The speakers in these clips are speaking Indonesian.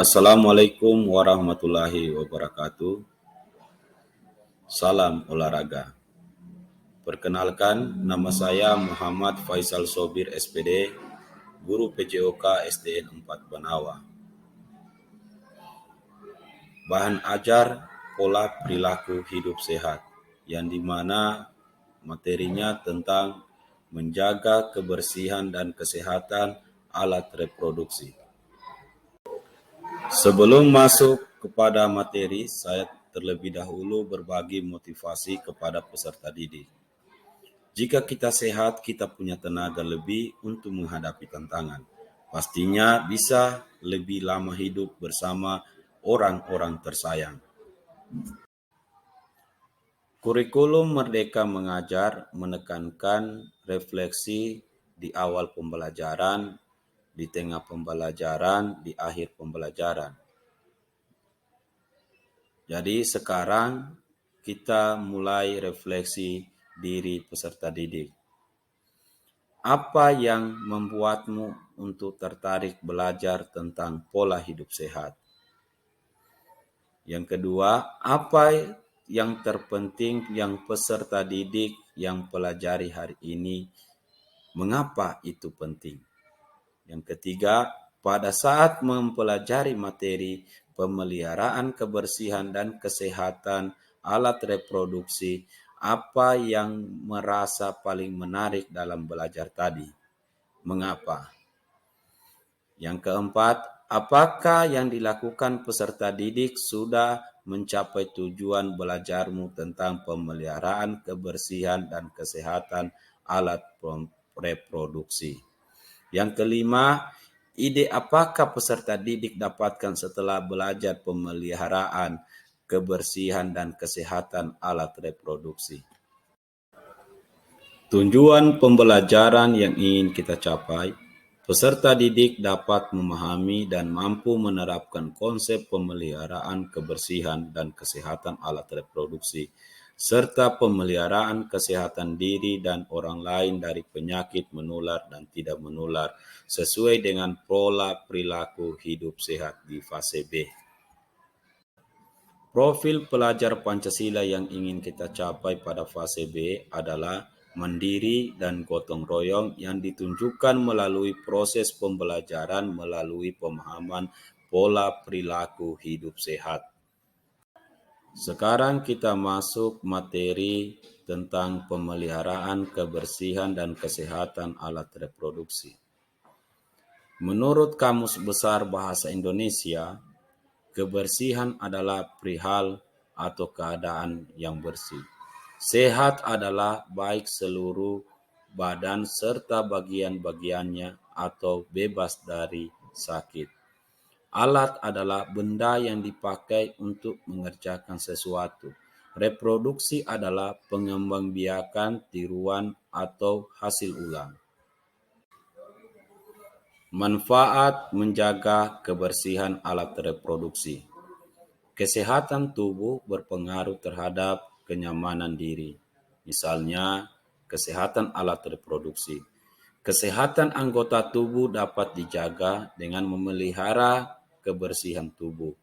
Assalamualaikum warahmatullahi wabarakatuh. Salam olahraga. Perkenalkan, nama saya Muhammad Faisal Sobir SPD, Guru PJOK SDN 4 Banawa. Bahan ajar pola perilaku hidup sehat, yang dimana materinya tentang menjaga kebersihan dan kesehatan alat reproduksi. Sebelum masuk kepada materi, saya terlebih dahulu berbagi motivasi kepada peserta didik. Jika kita sehat, kita punya tenaga lebih untuk menghadapi tantangan. Pastinya bisa lebih lama hidup bersama orang-orang tersayang. Kurikulum Merdeka Mengajar menekankan refleksi di awal pembelajaran, di tengah pembelajaran, di akhir pembelajaran. Jadi sekarang kita mulai refleksi diri peserta didik. Apa yang membuatmu untuk tertarik belajar tentang pola hidup sehat? Yang kedua, apa yang terpenting yang peserta didik yang pelajari hari ini? Mengapa itu penting? Yang ketiga, pada saat mempelajari materi pemeliharaan kebersihan dan kesehatan alat reproduksi, apa yang merasa paling menarik dalam belajar tadi? Mengapa? Yang keempat, apakah yang dilakukan peserta didik sudah mencapai tujuan belajarmu tentang pemeliharaan kebersihan dan kesehatan alat reproduksi? Yang kelima, ide apakah peserta didik dapatkan setelah belajar pemeliharaan kebersihan dan kesehatan alat reproduksi? Tujuan pembelajaran yang ingin kita capai, peserta didik dapat memahami dan mampu menerapkan konsep pemeliharaan kebersihan dan kesehatan alat reproduksi, serta pemeliharaan kesehatan diri dan orang lain dari penyakit menular dan tidak menular sesuai dengan pola perilaku hidup sehat di fase B. Profil pelajar Pancasila yang ingin kita capai pada fase B adalah mandiri dan gotong royong yang ditunjukkan melalui proses pembelajaran melalui pemahaman pola perilaku hidup sehat. Sekarang kita masuk materi tentang pemeliharaan kebersihan dan kesehatan alat reproduksi. Menurut Kamus Besar Bahasa Indonesia, kebersihan adalah perihal atau keadaan yang bersih. Sehat adalah baik seluruh badan serta bagian-bagiannya atau bebas dari sakit. Alat adalah benda yang dipakai untuk mengerjakan sesuatu. Reproduksi adalah pengembangbiakan tiruan atau hasil ulang. Manfaat menjaga kebersihan alat reproduksi. Kesehatan tubuh berpengaruh terhadap kenyamanan diri. Misalnya, kesehatan alat reproduksi. Kesehatan anggota tubuh dapat dijaga dengan memelihara kebersihan tubuh.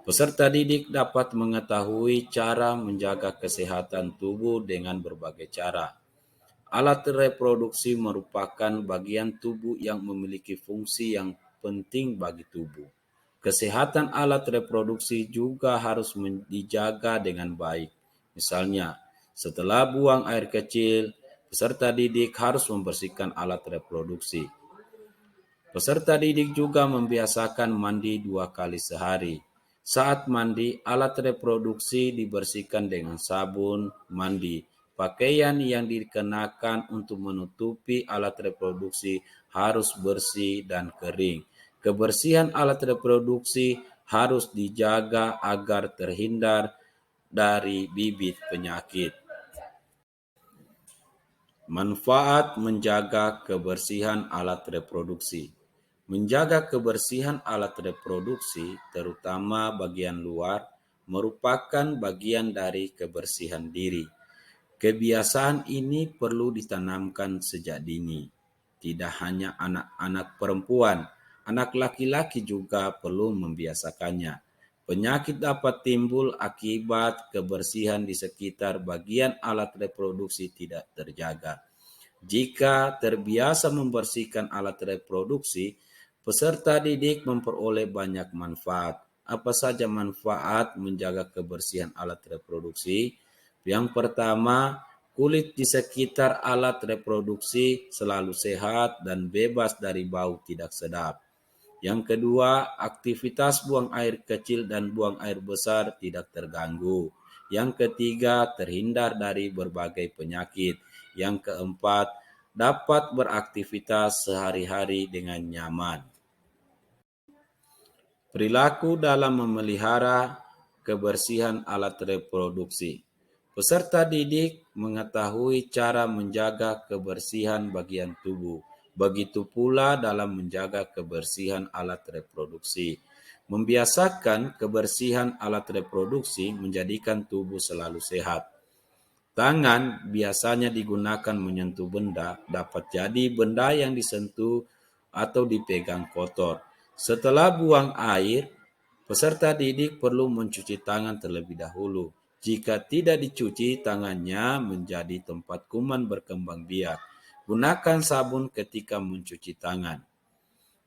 Peserta didik dapat mengetahui cara menjaga kesehatan tubuh dengan berbagai cara. Alat reproduksi merupakan bagian tubuh yang memiliki fungsi yang penting bagi tubuh. Kesehatan alat reproduksi juga harus dijaga dengan baik. Misalnya, setelah buang air kecil, peserta didik harus membersihkan alat reproduksi. Peserta didik juga membiasakan mandi 2 kali sehari. Saat mandi, alat reproduksi dibersihkan dengan sabun mandi. Pakaian yang dikenakan untuk menutupi alat reproduksi harus bersih dan kering. Kebersihan alat reproduksi harus dijaga agar terhindar dari bibit penyakit. Manfaat menjaga kebersihan alat reproduksi. Menjaga kebersihan alat reproduksi, terutama bagian luar, merupakan bagian dari kebersihan diri. Kebiasaan ini perlu ditanamkan sejak dini. Tidak hanya anak-anak perempuan, anak laki-laki juga perlu membiasakannya. Penyakit dapat timbul akibat kebersihan di sekitar bagian alat reproduksi tidak terjaga. Jika terbiasa membersihkan alat reproduksi, peserta didik memperoleh banyak manfaat. Apa saja manfaat menjaga kebersihan alat reproduksi? Yang pertama, kulit di sekitar alat reproduksi selalu sehat dan bebas dari bau tidak sedap. Yang kedua, aktivitas buang air kecil dan buang air besar tidak terganggu. Yang ketiga, terhindar dari berbagai penyakit. Yang keempat, dapat beraktivitas sehari-hari dengan nyaman. Perilaku dalam memelihara kebersihan alat reproduksi. Peserta didik mengetahui cara menjaga kebersihan bagian tubuh. Begitu pula dalam menjaga kebersihan alat reproduksi. Membiasakan kebersihan alat reproduksi menjadikan tubuh selalu sehat. Tangan biasanya digunakan menyentuh benda, dapat jadi benda yang disentuh atau dipegang kotor. Setelah buang air, peserta didik perlu mencuci tangan terlebih dahulu. Jika tidak dicuci, tangannya menjadi tempat kuman berkembang biak. Gunakan sabun ketika mencuci tangan.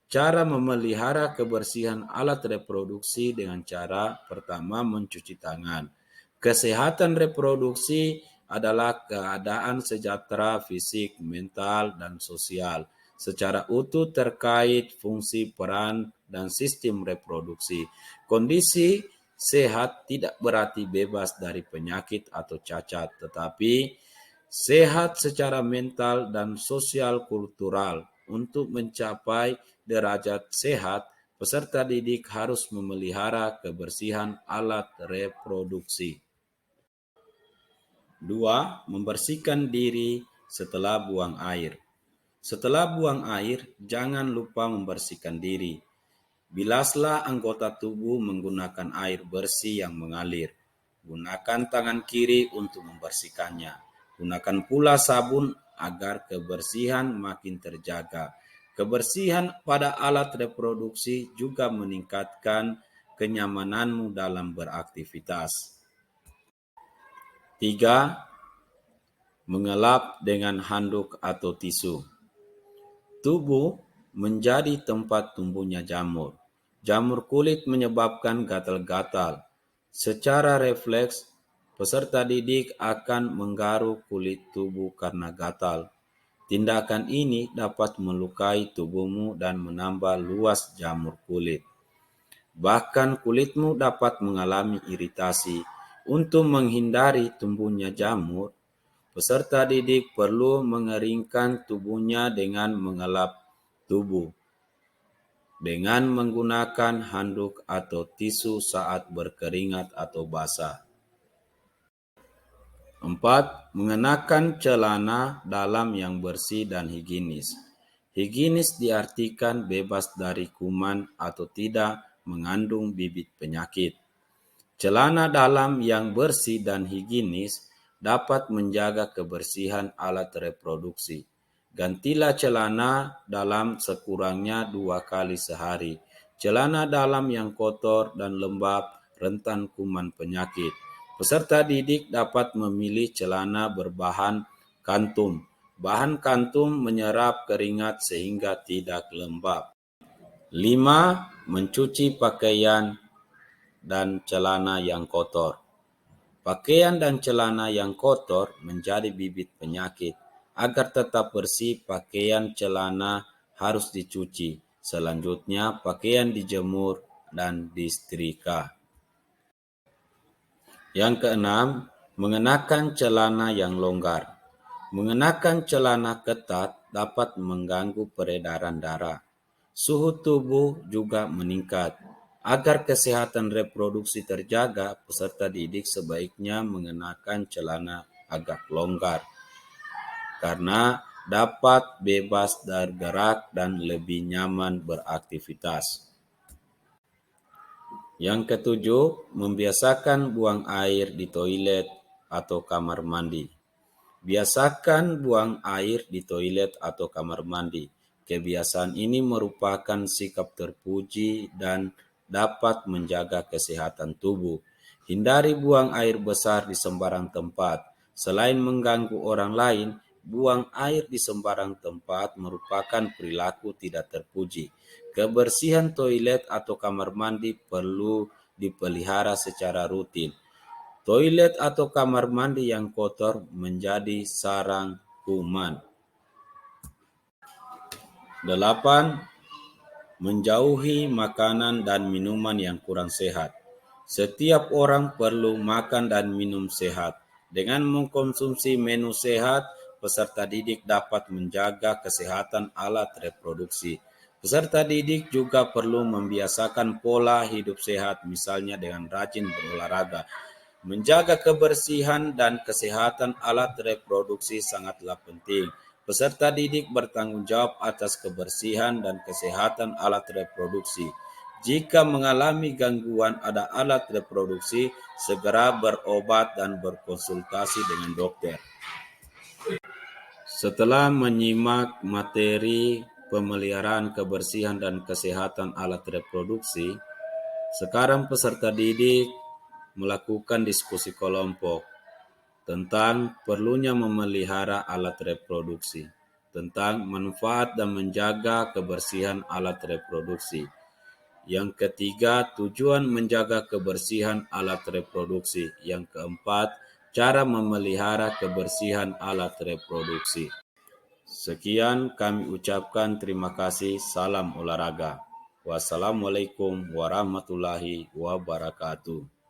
Cara memelihara kebersihan alat reproduksi dengan cara pertama mencuci tangan. Kesehatan reproduksi adalah keadaan sejahtera fisik, mental, dan sosial secara utuh terkait fungsi, peran, dan sistem reproduksi. Kondisi sehat tidak berarti bebas dari penyakit atau cacat, tetapi sehat secara mental dan sosial kultural. Untuk mencapai derajat sehat, peserta didik harus memelihara kebersihan alat reproduksi. 2. Membersihkan diri setelah buang air. Setelah buang air, jangan lupa membersihkan diri. Bilaslah anggota tubuh menggunakan air bersih yang mengalir. Gunakan tangan kiri untuk membersihkannya. Gunakan pula sabun agar kebersihan makin terjaga. Kebersihan pada alat reproduksi juga meningkatkan kenyamananmu dalam beraktivitas. 3. Mengelap dengan handuk atau tisu. Tubuh menjadi tempat tumbuhnya jamur. Jamur kulit menyebabkan gatal-gatal. Secara refleks, peserta didik akan menggaruk kulit tubuh karena gatal. Tindakan ini dapat melukai tubuhmu dan menambah luas jamur kulit. Bahkan kulitmu dapat mengalami iritasi. Untuk menghindari tumbuhnya jamur, peserta didik perlu mengeringkan tubuhnya dengan mengelap tubuh dengan menggunakan handuk atau tisu saat berkeringat atau basah. 4. Mengenakan celana dalam yang bersih dan higienis. Higienis diartikan bebas dari kuman atau tidak mengandung bibit penyakit. Celana dalam yang bersih dan higienis dapat menjaga kebersihan alat reproduksi. Gantilah celana dalam sekurangnya 2 kali sehari. Celana dalam yang kotor dan lembab rentan kuman penyakit. Peserta didik dapat memilih celana berbahan kantum. Bahan kantum menyerap keringat sehingga tidak lembab. 5. Mencuci pakaian dan celana yang kotor. Pakaian dan celana yang kotor menjadi bibit penyakit. Agar tetap bersih, pakaian celana harus dicuci. Selanjutnya, pakaian dijemur dan disetrika. Yang keenam, mengenakan celana yang longgar. Mengenakan celana ketat dapat mengganggu peredaran darah. Suhu tubuh juga meningkat. Agar kesehatan reproduksi terjaga, peserta didik sebaiknya mengenakan celana agak longgar karena dapat bebas bergerak dan lebih nyaman beraktivitas. Yang ketujuh, membiasakan buang air di toilet atau kamar mandi. Biasakan buang air di toilet atau kamar mandi. Kebiasaan ini merupakan sikap terpuji dan dapat menjaga kesehatan tubuh. Hindari buang air besar di sembarang tempat. Selain mengganggu orang lain, buang air di sembarang tempat merupakan perilaku tidak terpuji. Kebersihan toilet atau kamar mandi perlu dipelihara secara rutin. Toilet atau kamar mandi yang kotor menjadi sarang kuman. 8. Menjauhi makanan dan minuman yang kurang sehat. Setiap orang perlu makan dan minum sehat. Dengan mengkonsumsi menu sehat, peserta didik dapat menjaga kesehatan alat reproduksi. Peserta didik juga perlu membiasakan pola hidup sehat, misalnya dengan rajin berolahraga. Menjaga kebersihan dan kesehatan alat reproduksi sangatlah penting. Peserta didik bertanggung jawab atas kebersihan dan kesehatan alat reproduksi. Jika mengalami gangguan pada alat reproduksi, segera berobat dan berkonsultasi dengan dokter. Setelah menyimak materi pemeliharaan kebersihan dan kesehatan alat reproduksi, sekarang peserta didik melakukan diskusi kelompok tentang perlunya memelihara alat reproduksi, tentang manfaat dan menjaga kebersihan alat reproduksi. Yang ketiga, tujuan menjaga kebersihan alat reproduksi. Yang keempat, cara memelihara kebersihan alat reproduksi. Sekian kami ucapkan terima kasih. Salam olahraga. Wassalamualaikum warahmatullahi wabarakatuh.